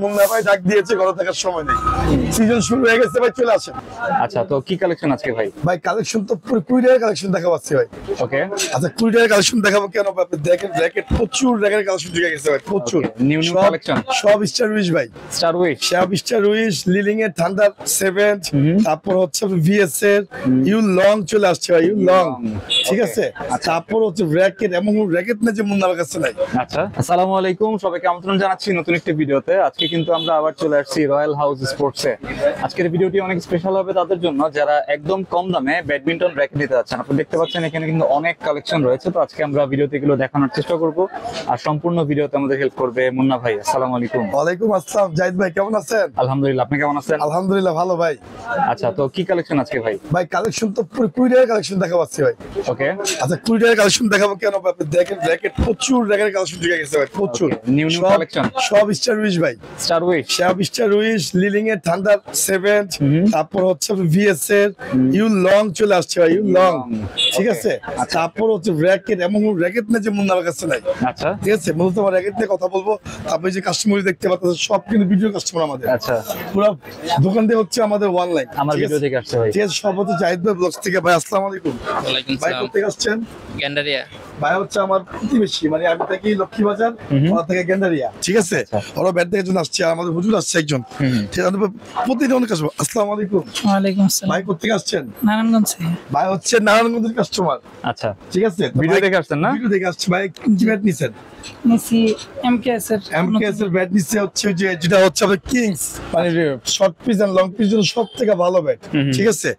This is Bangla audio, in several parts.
মুন্না ভাই ডাক দিয়েছে, ঘরে থাকার সময় নেই, সিজন শুরু হয়ে গেছে ভাই, চলে আসেন। আচ্ছা, তো কি কালেকশন আজকে ভাই? ভাই কালেকশন তো পুরো 20 টাকার কালেকশন দেখাবো আজকে ভাই। ওকে, আচ্ছা 20 টাকার কালেকশন দেখাবো কেন ভাই? আপনি দেখেন র্যাকেট, প্রচুর র্যাকেটের কালেকশন ঢুকে গেছে ভাই, প্রচুর নিউ কালেকশন, সব স্টার উইশ ভাই, স্টার উইশ, সব স্টার উইশ, লিলিং এর থান্ডার 7, তারপর হচ্ছে ভিএস এর ইউ লং চলে আসছে ভাই, ইউ লং, ঠিক আছে। তারপর হচ্ছে র্যাকেট, এমন র্যাকেট না যে মুন্নার কাছে নাই। আচ্ছা, আসসালামু আলাইকুম, সবাইকে আমন্ত্রণ জানাচ্ছি নতুন একটি ভিডিওতে। আজকে কিন্তু আমরা আবার চলে আসছি রয়্যাল হাউস স্পোর্টসে। আজকের ভিডিওটি অনেক স্পেশাল হবে তাদের জন্য যারা একদম কম দামে ব্যাডমিন্টন র্যাকেট নিতে যাচ্ছেন। আপনি দেখতে পাচ্ছেন এখানে কিন্তু অনেক কালেকশন রয়েছে, তো আজকে আমরা ভিডিওতে এগুলো দেখানোর চেষ্টা করব। আর সম্পূর্ণ ভিডিওতে আমাদের হেল্প করবে মুন্না ভাই। আসসালামু আলাইকুম। ওয়ালাইকুম আসসালাম, জাহিদ ভাই কেমন আছেন? আলহামদুলিল্লাহ, আপনি কেমন আছেন? আলহামদুলিল্লাহ ভালো ভাই। আচ্ছা, তো কি কালেকশন আজকে ভাই? ভাই কালেকশন তো পুরো 20 টাকার কালেকশন দেখাবো আজকে ভাই। ওকে, আচ্ছা 20 টাকার কালেকশন দেখাবো কেন ভাই? আপনি দেখেন র্যাকেট, প্রচুর র্যাকেটের কালেকশন ঢুকে গেছে ভাই, প্রচুর নিউ কালেকশন, সব স্টার উইশ ভাই, স্টার উইশ, সব স্টার উইশ, লিলিং এর থান্ডার 7, তারপর হচ্ছে ভিএস এর ইউ লং চলে আসছে ভাই, ইউ লং, ঠিক আছে। তারপর হচ্ছে র্যাকেট, এমন র্যাকেট না যে মুন্নার কাছে নাই। আচ্ছা, ঠিক আছে, মূলত আমার র্যাকেট নিয়ে কথা বলবো। তারপরে যে কাস্টমার দেখতে পাচ্ছেন সব কিন্তু ভিডিও কাস্টমার আমাদের। আচ্ছা, পুরো দোকান দিয়ে হচ্ছে আমাদের অনলাইন, আমার ভিডিও থেকে আসছে ভাই। ঠিক আছে। সব হচ্ছে জাহিদ ভাই ব্লগস থেকে ভাই। আসসালামু আলাইকুম। ওয়ালাইকুম ভাই সালাম। কোথেকে আসছেন? গ্যান্ডারিয়া। ভাই হচ্ছে আমার প্রতিবেশী, মানে আমি থাকি লক্ষ্মীবাজার, ওরা থেকে গেন্ডারিয়া, ঠিক আছে। ওরা ব্যাট থেকে একজন আসছে, আমাদের হুজুর আসছে একজন, ঠিক আছে। প্রতিদিন অনেক আসবো। আসসালামু আলাইকুম। ওয়ালাইকুম আসসালাম। ভাই কোথেকে আসছেন? নারায়ণগঞ্জ থেকে। ভাই হচ্ছে নারায়ণগঞ্জের কাস্টমার, আচ্ছা, ঠিক আছে। তো ভিডিও ভাই দেখে আসছেন না? ভিডিও দেখে আসছে ভাই। কি ব্যাট নিছেন? মেসি এমকেএস এর এমকেএস এর ব্যাট নিচ্ছে, হচ্ছে যে যেটা হচ্ছে আপনার কিংস, মানে short pitch and long pitch জন্য সব থেকে ভালো ব্যাট, ঠিক আছে।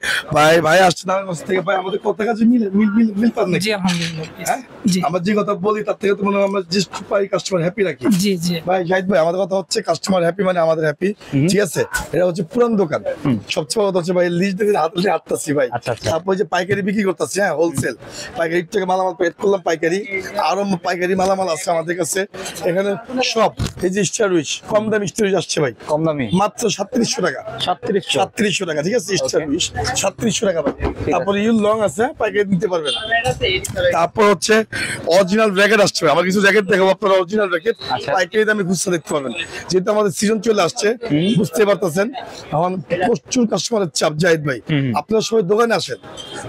ভাই আসছে নারায়ণগঞ্জ থেকে। ভাই আমাদের কথা কাছে মিল পান নাকি? জি আলহামদুলিল্লাহ। হ্যাঁ? জি আমরা যে কথা বলি তার থেকে তো মনে হয় আমরা যে পাই কাস্টমার হ্যাপি রাখি। জি জি ভাই জাহিদ ভাই, আমাদের কথা হচ্ছে কাস্টমার হ্যাপি মানে আমাদের হ্যাপি, ঠিক আছে। এটা হচ্ছে পুরান দোকান। সবচেয়ে বড় কথা হচ্ছে ভাই লিস্ট দেখে হাতে হাঁটতাছি ভাই। আচ্ছা, আচ্ছা। তারপর যে পাইকারি বিক্রি করতেছি, হ্যাঁ হোলসেল পাইকারি থেকে মালামাল পেড করলাম পাইকারি, আরো পাইকারি মালামাল আছে আমাদের কাছে এখানে সব। এই যে স্টার উইচ, কম দাম স্টার উইচ আসছে ভাই, কম দামি মাত্র 3700 টাকা, 3700 টাকা, ঠিক আছে। স্টার উইচ 3700 টাকা ভাই। তারপরে ইউ লং আছে, পাইকারি নিতে পারবেন। তারপর হচ্ছে অরিজিনাল র্যাকেট আসছে, আমার কিছু র্যাকেট দেখাবো আপনারা, অরিজিনাল র্যাকেট পাইকারি দামে খুচরা দেখতে পারবেন। যেহেতু আমাদের সিজন চলে আসছে, বুঝতে পারতেছেন এখন প্রচুর কাস্টমারের চাপ। জাহিদ ভাই আপনারা সবাই দোকানে আসেন,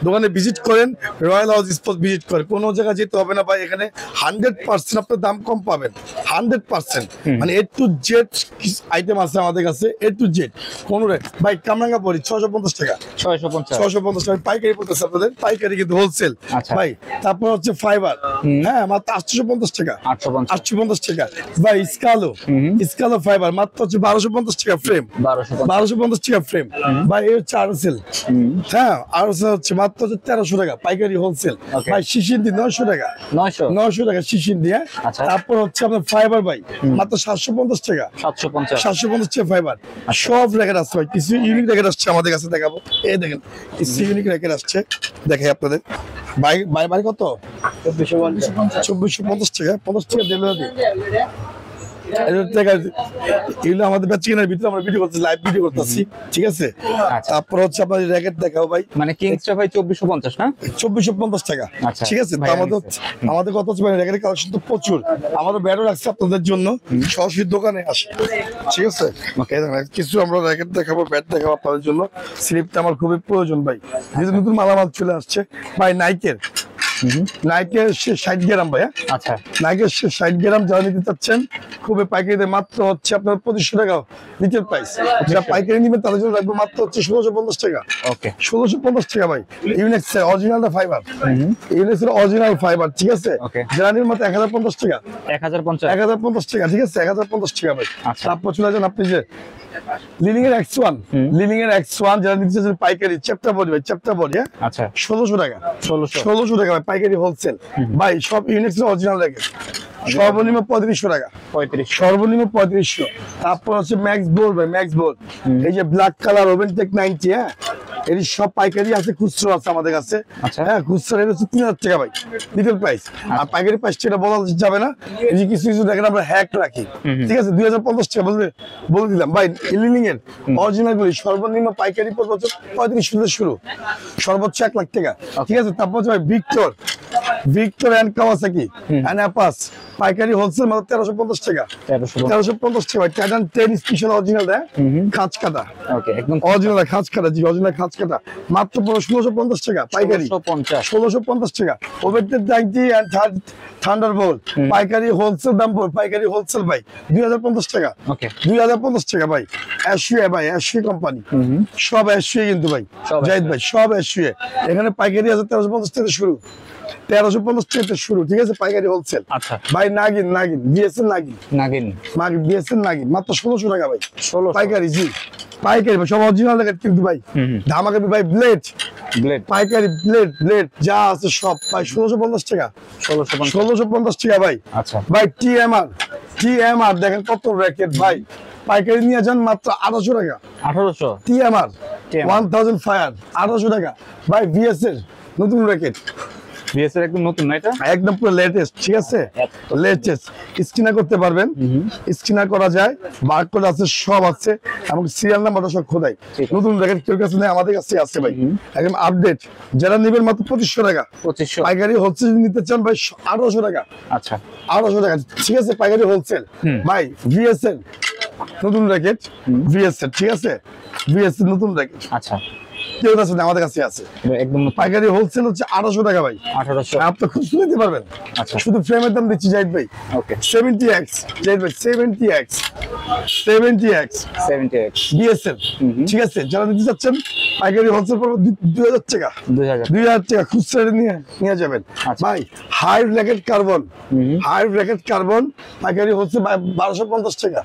দোকানে ভিজিট করেন, রয়্যাল হাউস স্পোর্টস ভিজিট করেন, কোনো জায়গায় যেতে হবে না ভাই। এখানে 100% আপনার দাম কম পাবেন, 100%, মানে এ টু জেড আইটেম আছে আমাদের কাছে, এ টু জেড কোন রেট। ভাই কামরাঙ্গা পড়ি 650 টাকা, 650 টাকা পাইকারি পড়তেছে আপনাদের, পাইকারি কিন্তু হোলসেল আচ্ছা। ভাই। তারপর হচ্ছে ফাইবার, হ্যাঁ মাত্র 850 টাকা, 850 টাকা ভাই। স্কালো ফাইবার মাত্র হচ্ছে 1250 টাকা ফ্রেম, 1250 টাকা ফ্রেম ভাই। এই হচ্ছে আরএসএল, হ্যাঁ আরএসএল হচ্ছে মাত্র হচ্ছে 1300 টাকা পাইকারি হোলসেল ভাই। শিশিন্দি 900 টাকা, 900 টাকা শিশিন্দি, হ্যাঁ। তারপর হচ্ছে আপনার ফাইবার ভাই মাত্র 750 টাকা, 750 টাকা ফাইবার। সব র্যাকেট আসছে ভাই, কিছু ইউনিক র্যাকেট আসছে আমাদের কাছে, দেখাবো। এই দেখেন কিছু ইউনিক র্যাকেট আসছে, দেখাই আপনাদের। ভাই কত? 2450 টাকা, 50 টাকা ডেলিভারি। এগুলো আমাদের বেচিকেনার ভিতরে আমরা ভিডিও করতেছি, লাইভ ভিডিও করতেছি, ঠিক আছে। তারপর হচ্ছে আপনার র্যাকেট দেখাও ভাই, মানে কিংসটা ভাই 2450 না? 2450 টাকা, ঠিক আছে। তো আমাদের কথা হচ্ছে র্যাকেটের কালেকশন তো প্রচুর, আমাদের ব্যাটও রাখছে আপনাদের জন্য, সরাসরি দোকানে আসে, ঠিক আছে। কিছু আমরা র্যাকেট দেখাবো, ব্যাট দেখাবো আপনাদের জন্য। স্লিপটা আমার খুবই প্রয়োজন ভাই, যেহেতু নতুন মালামাল চলে আসছে ভাই। নাইকের 60 গ্রাম ভাই, আচ্ছা, নাইকের 60 গ্রাম যারা নিতে চাচ্ছেন খুবই পাইকারিতে মাত্র হচ্ছে আপনার 2500 টাকা রিটেল প্রাইস। যারা পাইকারি নেবেন তাদের জন্য রাখবো মাত্র হচ্ছে 1650 টাকা। ওকে, 1650 টাকা ভাই। ইউনিক্স অরিজিনালটা ফাইবার, ইউনিক্সের অরিজিনাল ফাইবার, ঠিক আছে। যারা নেবেন মাত্র 1050 টাকা, 1050 টাকা, ঠিক আছে। 1050 টাকা ভাই। তারপর চলে যান আপনি যে লিলিং এর X1 যারা নিতে চাচ্ছেন পাইকারি, চ্যাপ্টার বডি ভাই, চ্যাপ্টার বডি, হ্যাঁ। আচ্ছা 1600 টাকা, 1600 টাকা ভাই পাইকারি হোলসেল ভাই। সব ইউনিক্স অরিজিনাল র্যাকেট, সর্বনিম্ন 3500 টাকা, সর্বনিম্ন 3500। তারপর হচ্ছে ম্যাক্স বোর্ড ভাই, ম্যাক্স বোর্ড এই যে ব্ল্যাক কালার ওভেনটেক 90, হ্যাঁ এর সব পাইকারি আছে, খুচরো আছে আমাদের কাছে। আচ্ছা। হ্যাঁ, খুচরা রেট হচ্ছে 3000 টাকা ভাই, রিটেল প্রাইস। আর পাইকারি প্রাইস এটা বলা যাবে না, এই যে কিছু কিছু দেখেন আমরা হ্যাক রাখি, ঠিক আছে, 2050 টাকা বলে দিলাম ভাই। লিলিং এর অরিজিনাল গুলি সর্বনিম্ন পাইকারি পড়বে 35 থেকে শুরু, সর্বোচ্চ 1 লাখ টাকা, ঠিক আছে। তারপর হচ্ছে ভাই ভিক্টর এন্ড কাওয়াসাকি এন্ড অ্যাপাস, পাইকারি হোলসেল মাত্র 1350 টাকা, 1350 টাকা ভাই। টাইটান 10 স্পেশাল অরিজিনাল দেয়, খাঁজ কাটা, ওকে, একদম অরিজিনাল খাঁজ কাটা, জি অরিজিনাল খাঁজ কাটা, মাত্র 1650 টাকা পাইকারি, 1650 টাকা। ওভেটেড 90 এন্ড থান্ডারবোল্ট পাইকারি হোলসেল দাম পড়বে, পাইকারি হোলসেল ভাই 2050 টাকা, ওকে, 2050 টাকা ভাই। এশিয়া ভাই, এশিয়া কোম্পানি, সব এশিয়া কিন্তু ভাই, জাহিদ ভাই সব এশিয়া। এখানে পাইকারি আছে 1350 থেকে শুরু, 1350 টাকা শুরু, ঠিক আছে, পাইকারি হোলসেল। আচ্ছা ভাই নাগিন বিএসএল নাগিন বিএসএল নাগিন মাত্র 1600 টাকা ভাই, 1600 পাইকারি, জি পাইকারি ভাই, সব অরিজিনাল দেখেন কিন্তু ভাই। ধামাকা ভাই ব্লেড পাইকারি, ব্লেড যা আছে সব ভাই 1650 টাকা, 1650 টাকা ভাই। আচ্ছা ভাই টিএমআর দেখেন কত র্যাকেট ভাই, পাইকারি নিয়ে যান মাত্র 1800 টাকা, 1800 টিএমআর 1000 ফায়ার 1800 টাকা ভাই। বিএসএল নতুন র্যাকেট, বিএসএর একদম নতুন না এটা, একদম পুরো লেটেস্ট, ঠিক আছে, লেটেস্ট। স্ক্যানার করতে পারবেন, স্ক্যানার করা যায়, বারকোড আছে, সব আছে, এবং সিরিয়াল নাম্বারটা সব খোদাই। নতুন র্যাকেট কেউ কাছে নেই, আমাদের কাছে আছে ভাই, একদম আপডেট। যারা নেবেন মাত্র 2500 টাকা, 2500 পাইকারি হোলসেল নিতে চান ভাই 1800 টাকা, আচ্ছা 1800 টাকা, ঠিক আছে, পাইকারি হোলসেল ভাই। ভিএসএল নতুন র্যাকেট, ভিএসএল, ঠিক আছে, ভিএসএল নতুন র্যাকেট, আচ্ছা কেউ কাছে নেই, আমাদের কাছে আছে। একদম পাইকারি হোলসেল হচ্ছে 1800 টাকা ভাই, 1800 আপনি খুব নিতে পারবেন। আচ্ছা শুধু ফ্রেমের দাম দিচ্ছি জাহিদ ভাই, ওকে 70x, জাহিদ ভাই 70x বিএসএল, ঠিক আছে। যারা নিতে চাচ্ছেন পাইকারি হোলসেল পড়বে 2000 টাকা, 2000 টাকা খুচরা নিয়ে যাবেন ভাই। হাই র্যাকেট কার্বন পাইকারি হোলসেল 1250 টাকা,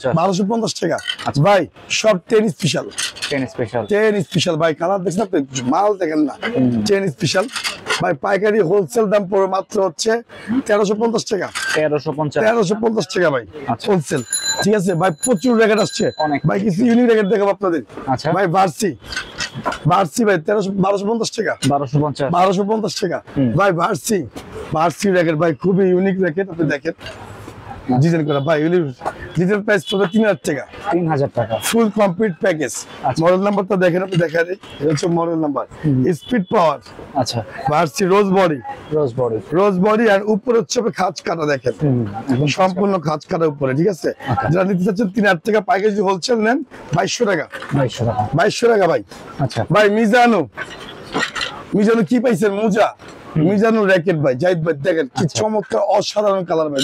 1250 টাকা ভাই। সব 10 স্পেশাল ভাই, কালার দেখছেন আপনি, মাল দেখেন না, 10 স্পেশাল ভাই। পাইকারি হোলসেল দাম পড়বে মাত্র হচ্ছে 1350 টাকা, 1350 টাকা ভাই হোলসেল, ঠিক আছে ভাই। প্রচুর র্যাকেট আসছে ভাই, কিছু ইউনিক র্যাকেট দেখাবো আপনাদের ভাই। ভার্সি ভাই 1250 টাকা, 1250 টাকা ভাই। ভার্সি র্যাকেট ভাই, খুবই ইউনিক র্যাকেট, আপনি দেখেন ডিজাইন করা ভাই। ডিজাইন প্রাইস পড়বে 3000 টাকা, 3000 টাকা ফুল কমপ্লিট প্যাকেজ। মডেল নাম্বারটা দেখেন, আপনি দেখা দেই, এটা হচ্ছে মডেল নাম্বার। স্পিড পাওয়ার, আচ্ছা ভার্সি রোজ বডি, আর উপরে হচ্ছে খাঁজ কাটা, দেখেন সম্পূর্ণ খাঁজ কাটা উপরে, ঠিক আছে। যারা নিতে চাচ্ছেন 3000 টাকা, পাইকারি যদি হোলসেল নেন 2200 টাকা, 2200 টাকা ভাই। আচ্ছা ভাই মিজানো কি পাইছেন, মিজানো র্যাকেট ভাই, জাহিদ ভাই দেখেন কি চমৎকার অসাধারণ কালার ভাই।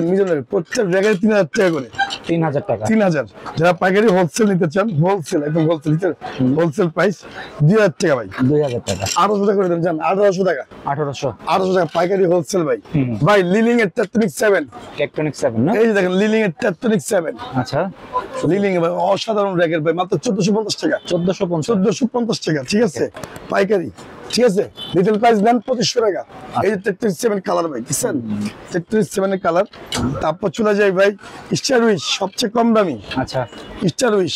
মিজানোর প্রত্যেক র্যাকেট 3000 টাকা করে, 3000 টাকা, 3000। যারা পাইকারি হোলসেল নিতে চান, হোলসেল একদম হোলসেল প্রাইস 2000 টাকা ভাই, 2000 টাকা, 1800 টাকা করে দেন, জান 1800 টাকা, 1800 টাকা পাইকারি হোলসেল ভাই। ভাই লিলিং এর টেকটনিক 7 না, এই যে দেখেন লিলিং এর টেকটনিক 7, আচ্ছা লিলিং ভাই অসাধারণ র্যাকেট ভাই, মাত্র 1450 টাকা, 1450 টাকা, ঠিক আছে, পাইকারি, ঠিক আছে। রিটেল প্রাইস দেন 2500 টাকা। এই যে 37 কালার ভাই, দেখছেন 37 কালার। তারপর চলে যাই ভাই স্টার উইশ, সবচেয়ে কম দামি, আচ্ছা স্টার উইশ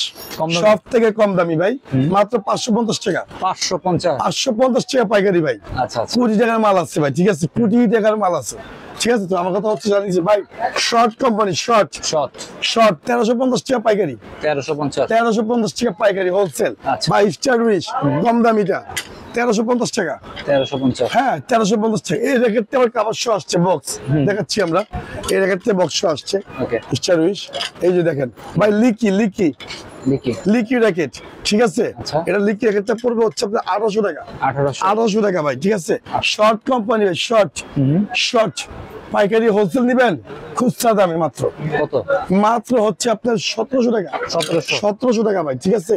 সব থেকে কম দামি ভাই, মাত্র 550 টাকা, 550 টাকা পাইকারি ভাই। আচ্ছা 20 টাকার মাল আছে ভাই, ঠিক আছে, 20 টাকার মাল আছে, ঠিক আছে। তো আমার কথা হচ্ছে জানিস ভাই, শর্ট কোম্পানি, শর্ট 1350 টাকা পাইকারি, 1350 টাকা পাইকারি হোলসেল ভাই। স্টার উইশ কম দামিটা 1350 টাকা, 1350, হ্যাঁ 1350 টাকা। এই র্যাকেটটা আবার কাভার শো আসছে, বক্স দেখাচ্ছি আমরা, এই র্যাকেটটা বক্স শো আসছে, স্টার উইশ। এই যে দেখেন ভাই লিকি র্যাকেট, ঠিক আছে। এটা লিকি র্যাকেটটা পড়বে হচ্ছে আপনার 1800 টাকা, 1800 টাকা ভাই, ঠিক আছে। শর্ট কোম্পানি ভাই, শর্ট পাইকারি হোলসেল নিবেন খুচরা দামে মাত্র মাত্র হচ্ছে আপনার 1700 টাকা, 1700 টাকা ভাই, ঠিক আছে।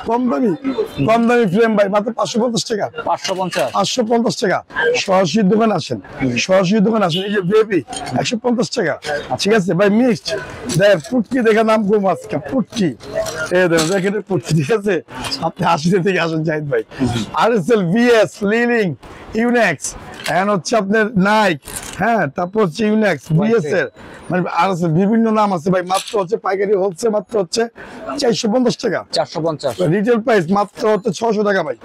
কম দামি ফ্রেম ভাই মাত্র 550 টাকা, 550 টাকা। সরাসরি দোকান আসেন, এই যে বেবি 150 টাকা, ঠিক আছে ভাই। মিক্সড দেখ পুটকি, দেখা নাম গো মাছ পুটকি, এই দেখেন র্যাকেটের পড়ছে, ঠিক আছে? আপনি 80 থেকে আসেন জাহিদ ভাই। আরএসএল, ভিএস, লিলিং, ইউনেক্স, এখন হচ্ছে আপনার নাইক, হ্যাঁ, তারপর হচ্ছে ইউনেক্স, ভিএস এর মানে আরএসএল বিভিন্ন নাম আছে ভাই। মাত্র হচ্ছে পাইকারি হচ্ছে মাত্র হচ্ছে 450 টাকা, 450 রিটেল প্রাইস মাত্র হচ্ছে 600 টাকা ভাই।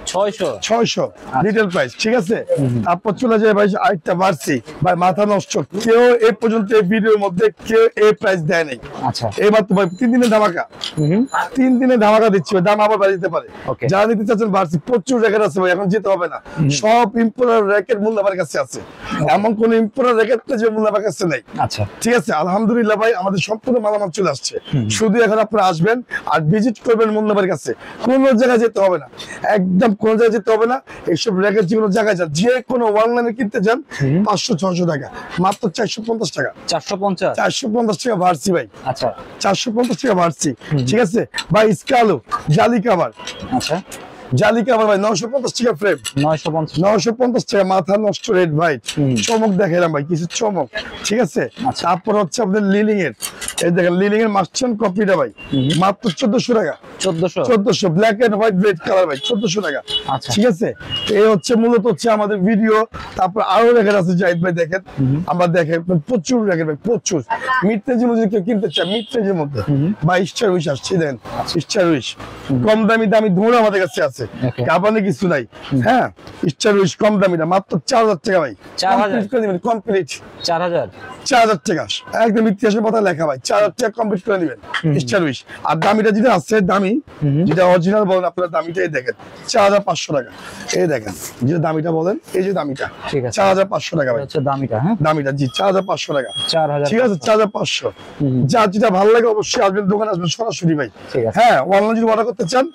600 রিটেল প্রাইস, ঠিক আছে? তারপর চলে যায় ভাই আরেকটা ভার্সি ভাই, মাথা নষ্ট, কেউ এই পর্যন্ত এই ভিডিওর মধ্যে কেউ এই প্রাইস দেয় নাই। আচ্ছা, এবার তো ভাই 3 দিনের ধামাকা, 3 দিনের ধামাকা দিচ্ছি, ওই দাম আবার বাড়িতে পারে। Okay. যারা নিতে চাচ্ছেন ভার্সি প্রচুর র্যাকেট আছে ভাই, এখন যেতে হবে না, সব ইম্পোর্টার র্যাকেট মূল্য আমার কাছে আছে, এমন কোন ইম্পোর্টার র্যাকেট যে মূল্য আমার কাছে নাই। আচ্ছা, ঠিক আছে, আলহামদুলিল্লাহ ভাই, আমাদের সম্পূর্ণ মালামাল চলে আসছে। শুধু এখন আপনারা আসবেন আর ভিজিট করবেন মুন্নাবার কাছে, কোন জায়গায় যেতে হবে না, একদম কোন জায়গায় যেতে হবে না। এইসব র্যাকেট যে কোনো জায়গায় যান, যে কোনো অনলাইনে কিনতে যান 500-600 টাকা, মাত্র 450 টাকা, 450 টাকা ভার্সি ভাই। আচ্ছা, 450 টাকা ভার্সি, ঠিক আছে ভাই। স্কালো জালি কাভার, আচ্ছা, জালি কাভার ভাই 950 টাকা ফ্রেম, 950 টাকা, মাথা নষ্ট রেড ভাই, চমক দেখালাম ভাই, কিছু চমক, ঠিক আছে? তারপর হচ্ছে আপনাদের লিলিং এর, এই দেখেন লিলিং এর মাস্টার কপিটা ভাই, মাত্র 1400 টাকা, 1400 black and white red colour ভাই, 1400 টাকা। আচ্ছা, ঠিক আছে, এই হচ্ছে মূলত হচ্ছে আমাদের ভিডিও। তারপর আরো র্যাকেট আছে জাহিদ ভাই, দেখেন আমরা দেখেন প্রচুর র্যাকেট ভাই, প্রচুর। মিড রেঞ্জের মধ্যে কেউ কিনতে চায়, মিড রেঞ্জের মধ্যে ভাই স্টার উইশ আসছে, দেন স্টার উইশ কম দামি দামি ধরে আমাদের কাছে আছে, কাপানে কিছু নাই। হ্যাঁ, স্টার উইশ কম দামিটা মাত্র 4000 টাকা ভাই, কমপ্লিট 4000 টাকা, একদম ইতিহাসের কথা লেখা ভাই, 4000 টাকা কমপ্লিট করে দিবেন স্টার উইশ। আর দামিটা যেটা আছে, দামি যেটা অরিজিনাল বলেন আপনারা, দামিটাই দেখেন 4500 টাকা। এই দেখেন যে দামিটা বলেন, এই যে দামিটা 4500 টাকা ভাই, দামিটা, হ্যাঁ, দামিটা জি 4500 টাকা, 4000, ঠিক আছে? 4500। যার যেটা ভালো লাগে অবশ্যই আসবেন, দোকানে আসবেন সরাসরি ভাই। হ্যাঁ, অনলাইন যদি অর্ডার করতে চান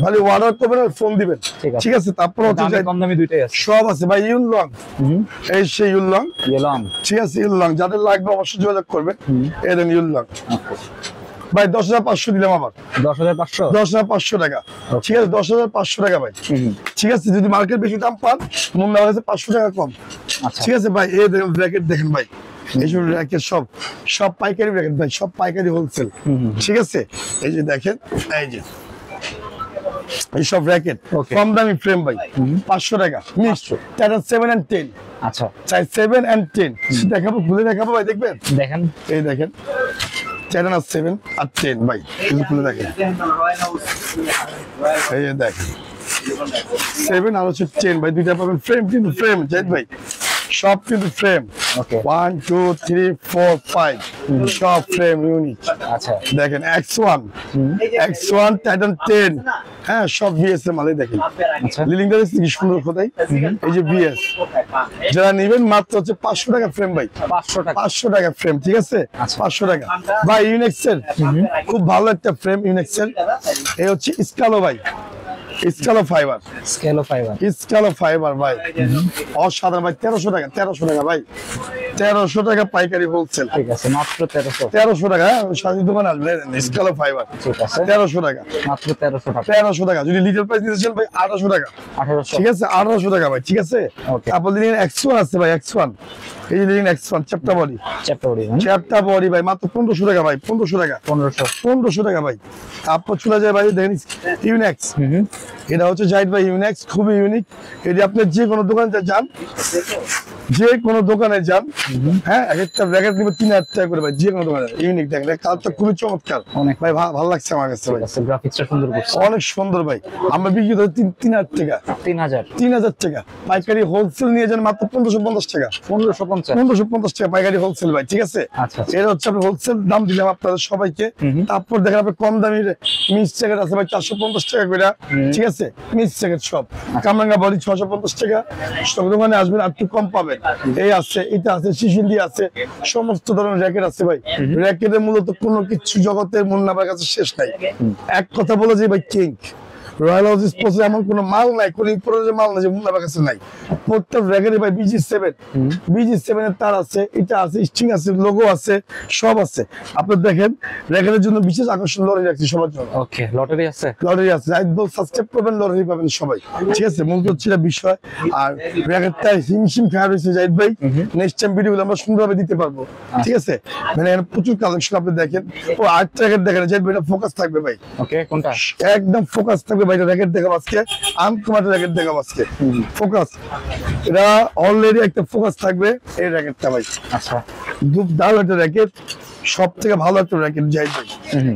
ভাই অর্ডার করবেন, ফোন দিবেন, ঠিক আছে? তারপর হচ্ছে কম দামি দুইটাই আছে, সব আছে ভাই। ইউলং, এই সেই ইউলং, ঠিক আছে? ইউলং যাদের লাগবে অবশ্যই যোগাযোগ করবেন। এই দেন ইউলং ভাই 10,500 দিলাম, আবার 10,500 টাকা, ঠিক আছে? 10,500 টাকা ভাই, ঠিক আছে? যদি মার্কেট বেশি দাম পান, মন দেওয়া গেছে 500 টাকা কম, ঠিক আছে ভাই? এই ব্র্যাকেট দেখেন ভাই, এইসব র্যাকেট সব পাইকারি র্যাকেট ভাই, সব পাইকারি হোলসেল, ঠিক আছে? এই যে দেখেন, এই যে এইসব র্যাকেট কম দামি ফ্রেম ভাই, 500 টাকা মিক্সড, 7 and 10, আচ্ছা, 7 and 10 দেখাবো, খুলে দেখাবো ভাই, দেখবেন? দেখেন, এই দেখেন 7 আর 10 ভাই, খুলে দেখেন, এই যে দেখেন 7 আর হচ্ছে 10 ভাই, দুইটা পাবেন ফ্রেম, কিন্তু ফ্রেম জাহিদ ভাই সব কিন্তু ফ্রেম, 1 2 3 4 5 সব ফ্রেম ইউনিক। আচ্ছা, দেখেন X1 টাইটান 10, হ্যাঁ, সব ভিএস এর মালই দেখেন। লিলিংটা দেখছি কি সুন্দর খোদাই, এই যে ভিএস। যারা নেবেন মাত্র হচ্ছে 500 টাকা ফ্রেম ভাই, 500 টাকা ফ্রেম, ঠিক আছে? 500 টাকা ভাই। ইউনেক্স এর খুব ভালো একটা ফ্রেম, ইউনেক্স এর এই হচ্ছে স্কালো ভাই, স্কালো ফাইবার ভাই, অসাধারণ ভাই, 1300 টাকা ভাই, 1300 টাকা পাইকারি হোলসেল, ঠিক আছে, মাত্র 1300 টাকা। সাজি দোকানে আসবেন, স্কালো ফাইবার, ঠিক আছে, 1300 টাকা, মাত্র 1300 1300 টাকা। যদি লিটার প্রাইস নিতে চান ভাই 1800 টাকা, 1800, ঠিক আছে? 1800 টাকা ভাই, ঠিক আছে? তারপর লিলিং X1 আছে ভাই, X1, এই যে লিলিং X1 চ্যাপ্টা বডি ভাই, মাত্র 1500 টাকা ভাই, 1500 টাকা, 1500 টাকা ভাই। তারপর চলে যায় ভাই, দেখেন ইউনেক্স, এটা হচ্ছে জাহিদ ভাই ইউনেক্স, খুবই ইউনিক। এটি আপনি যে কোনো দোকানে যান, হ্যাঁ, এক একটা ব্র্যাকেট নিবে 3000 টাকা করে ভাই, যে কোনো দোকানে। ইউনিক দেখেন, কালারটা খুবই চমৎকার, অনেক ভাই ভালো লাগছে আমার কাছে ভাই, গ্রাফিক্সটা সুন্দর করছে, অনেক সুন্দর ভাই। আমরা বিক্রি করি 3000 টাকা, 3000 টাকা পাইকারি হোলসেল নিয়ে যান মাত্র 1550 টাকা, 1550 টাকা পাইকারি হোলসেল ভাই, ঠিক আছে? এর হচ্ছে আপনি হোলসেল দাম দিলাম আপনাদের সবাইকে। তারপর দেখেন আপনি কম দামি মিক্স জ্যাকেট আছে ভাই 450 টাকা করে, ঠিক আছে? মিক্স জ্যাকেট সব কামরাঙ্গা বডি 650 টাকা, সব দোকানে আসবেন আর একটু কম পাবেন। এই আছে, এটা আছে, শিশিন্দি আছে, সমস্ত ধরনের র্যাকেট আছে ভাই। র্যাকেটের মূলত কোনো কিছু জগতের মূল্য আমার কাছে শেষ নাই। এক কথা বলে যে ভাই কিং রয়্যাল হাউস স্পোর্টস এমন কোনো মাল নাই, কোনো ইম্পোর্টেড মাল নাই যে মুন্নাবার কাছে নাই। প্রত্যেক র্যাকেটে ভাই BG7 এর তার আছে, এটা আছে, স্ট্রিং আছে, লোগো আছে, সব আছে। আপনি দেখেন র্যাকেটের জন্য বিশেষ আকর্ষণ লটারি রাখছি সবার জন্য। ওকে, লটারি আছে? লটারি আছে, সাবস্ক্রাইব করবেন, লটারি পাবেন সবাই, ঠিক আছে? মূলত হচ্ছে এটা বিষয়। আর র্যাকেটটা হিমশিম খাওয়া রয়েছে জাহিদ ভাই, নেক্সট টাইম ভিডিওগুলো আমরা সুন্দরভাবে দিতে পারবো, ঠিক আছে? মানে এখানে প্রচুর কালেকশন আপনি দেখেন। ও আরেকটা র্যাকেট দেখেন জাহিদ ভাই, এটা ফোকাস থাকবে ভাই। ওকে, কোনটা? একদম ফোকাস থাকবে ভাই, র্যাকেট দেখাবো আজকে, আনকমার্ট র্যাকেট দেখাবো আজকে, ফোকাস। এটা অলরেডি একটা ফোকাস থাকবে এই র্যাকেটটা ভাই। আচ্ছা, খুব দারুণ একটা র্যাকেট, সব থেকে ভালো একটা র্যাকেট জাহিদ ভাই,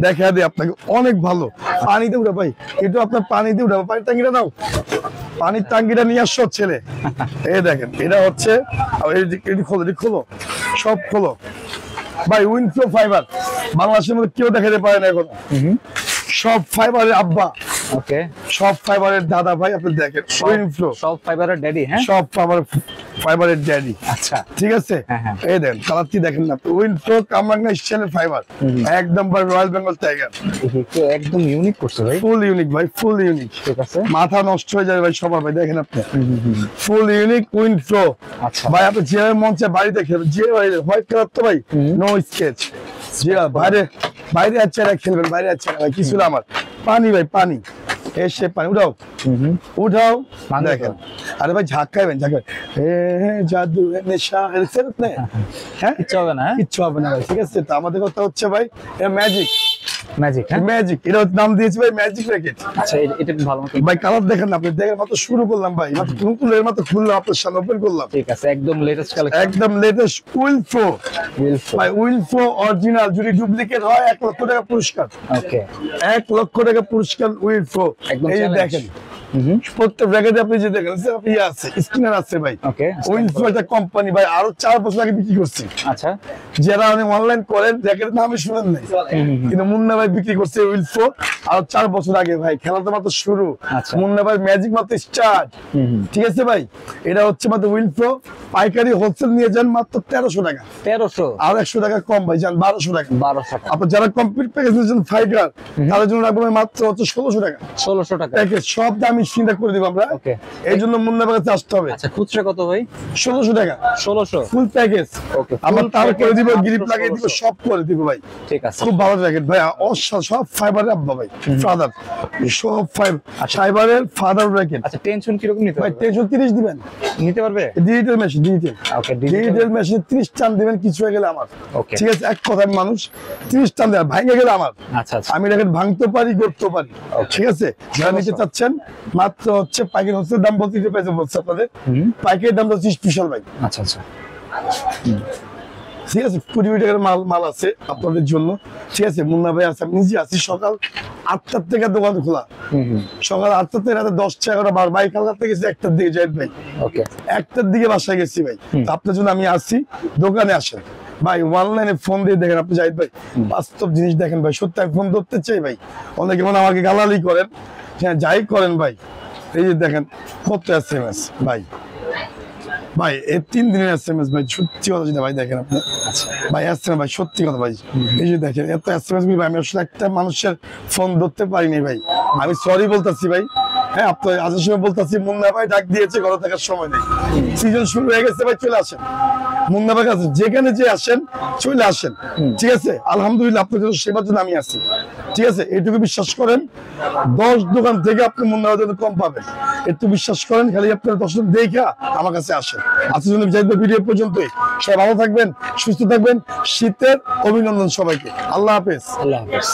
দেখা দেয় আপনাকে, অনেক ভালো। পানিতে উঠা ভাই, এটা আপনার পানিতে উঠাবো, পানির টাঙ্কিটা নাও, পানির টাঙ্কিটা নিয়ে আসছো ছেলে। এই দেখেন, এটা হচ্ছে খোলো, সব খোলো ভাই। উইনফ্লো ফাইবার, বাংলাদেশের মধ্যে কেউ দেখাতে পারে না এখন। সব ফাইবারের আব্বা, ওকে, সব ফাইবারের দাদা ভাই, আপনি দেখেন উইনফ্লো, সব ফাইবারের ড্যাডি। হ্যাঁ, সব ফাইবারের ড্যাডি। আচ্ছা, ঠিক আছে, এই দেন কালার কি দেখেন না, উইনফ্লো কামরাঙ্গা স্টাইলের ফাইবার, একদম ভাই রয়্যাল বেঙ্গল টাইগার, একদম ইউনিক করছে ভাই, ফুল ইউনিক ভাই, ফুল ইউনিক। ঠিক আছে, মাথা নষ্ট হয়ে যাবে ভাই সবার ভাই, দেখেন আপনি ফুল ইউনিক উইনফ্লো। আচ্ছা ভাই আপনি যেভাবে মন চায় বাড়িতে খেলবেন, যে হোয়াইট কালার তো ভাই নো স্কেচ, যে বাইরে আচ্ছা খেলবেন, বাইরে আচ্ছা ভাই কিছু না। আমার পানি ভাই, পানি এসে পানি উঠাও দেখেন। আরে ভাই ঝাঁকাইবেন, জাদু নেশা, হ্যাঁ কিচ্ছু হবে না, কিচ্ছু হবে না ভাই, ঠিক আছে? তো আমাদের কথা হচ্ছে ভাই ম্যাজিক, ম্যাজিক। হ্যাঁ, ম্যাজিক, এটা নাম দিয়েছি ভাই ম্যাজিক র্যাকেট। আচ্ছা, এটা ভালো মতো ভাই কালার দেখেন না আপনি, দেখেন মাত্র শুরু করলাম ভাই, মাত্র নতুনের মাত্র খুললাম, আপনার সামনে ওপেন করলাম। ঠিক আছে, একদম লেটেস্ট কালেকশন, একদম লেটেস্ট উইলফ্লো ভাই, উইলফ্লো অরিজিনাল, যদি ডুপ্লিকেট হয় 1 লক্ষ টাকা পুরস্কার। ওকে, 1 লক্ষ টাকা পুরস্কার উইলফ্লো। একদম এই যে challenge। দেখেন প্রত্যেক র্যাকেটে আপনি যে দেখেন ইয়ে আছে, স্ক্রিনার আছে ভাই। ওকে, উইলফ্লো একটা কোম্পানি ভাই, আরো 4 বছর আগে বিক্রি করছি। আচ্ছা, যারা অনেক অনলাইন করেন র্যাকেটের নামে শুনেন নাই, কিন্তু মুন্না ভাই বিক্রি করছে উইলফ্লো আরো 4 বছর আগে ভাই। খেলা তো মাত্র শুরু, আচ্ছা। মুন্না ভাই ম্যাজিক মাত্র স্টার্ট, ঠিক আছে ভাই? এটা হচ্ছে মাত্র উইলফ্লো, পাইকারি হোলসেল নিয়ে যান মাত্র 1300 টাকা, 1300, আর 100 টাকা কম ভাই, যান 1200 টাকা। 1200 টাকা। আপনার যারা কমপ্লিট প্যাকেজ নিয়েছেন ফাইবার, তাদের জন্য রাখবো মাত্র হচ্ছে 1600 টাকা 1600 টাকা প্যাকেজ, সব দামি চিন্তা করে দিব আমরা। ওকে, এই জন্য মুন্না ভাই কাছে আসতে হবে। আচ্ছা, খুচরা কত ভাই? 1600 টাকা 1600, ফুল প্যাকেজ। ওকে, আমার তার করে দিব, গ্রিপ মাত্র লাগিয়ে দিব, 1600 সব করে দিব ভাই। ঠিক আছে, খুব ভালো জ্যাকেট ভাই, সব ফাইবারের আব্বা ভাই, ফাদার, সব ফাইবারের ফাদার জ্যাকেট। আচ্ছা, টেনশন কি রকম নিতে ভাই হবে? 330 দিবেন, নিতে পারবে? ডিজিটাল মেশিন, ওকে, ডিজিটাল মেশিন 30 টান দিবেন, কিছু হয়ে গেলে আমার, ওকে, ঠিক আছে? এক কথা মানুষ 30 টান দেয়, ভাঙে গেলে আমার। আচ্ছা আচ্ছা, আমি জ্যাকেট ভাঙতে পারি, করতে পারি, ঠিক আছে? যারা নিতে চাচ্ছেন মাত্র হচ্ছে পাইকারি হোলসেল দাম বলতে বলছে আপনাদের, পাইকারি দাম হচ্ছে স্পেশাল ভাই। আচ্ছা আচ্ছা, ঠিক আছে, 20 টাকার মাল আছে আপনাদের জন্য, ঠিক আছে? মুন্না ভাই আছে, আমি নিজে আছি। সকাল 8টার থেকে দোকান খোলা, সকাল 8টা থেকে রাতে 10টা 11টা 12, ভাই কালকাতে গেছি 1টার দিকে জাহিদ ভাই, ওকে, 1টার দিকে বাসায় গেছি ভাই। তো আপনার জন্য আমি আসছি, দোকানে আসেন ভাই, অনলাইনে ফোন দিয়ে দেখেন আপনি জাহিদ ভাই, বাস্তব জিনিস দেখেন ভাই। সত্যি আমি ফোন ধরতে চাই ভাই, অনেকে মনে আমাকে গালালি করেন, হ্যাঁ যাই করেন ভাই। এই যে দেখেন কত SMS ভাই, ভাই এই 3 দিনের SMS ভাই, সত্যি কথা যেটা ভাই দেখেন আপনি ভাই, SMS ভাই সত্যি কথা ভাই। এই যে দেখেন এত SMS ভাই, আমি আসলে একটা মানুষের ফোন ধরতে পারিনি ভাই, আমি সরি বলতেছি ভাই। হ্যাঁ, আপনার আজের সময় বলতেছি, মুন্না ভাই ডাক দিয়েছে, ঘরে থাকার সময় নেই, সিজন শুরু হয়ে গেছে ভাই, চলে আসেন মুন্না ভাই কাছে, যেখানে যে আসেন চলে আসেন, ঠিক আছে? আলহামদুলিল্লাহ আপনার জন্য সেবার জন্য আমি আছি, ঠিক আছে? এইটুকু বিশ্বাস করেন, 10 দোকান থেকে আপনি মুন্না ভাই জন্য কম পাবেন, একটু বিশ্বাস করেন। খালি আপনার 10 দেখা আমার কাছে আসেন। আজকের জন্য ভিডিও পর্যন্তই, সবাই ভালো থাকবেন, সুস্থ থাকবেন, শীতের অভিনন্দন সবাইকে, আল্লাহ হাফেজ। আল্লাহ হাফেজ।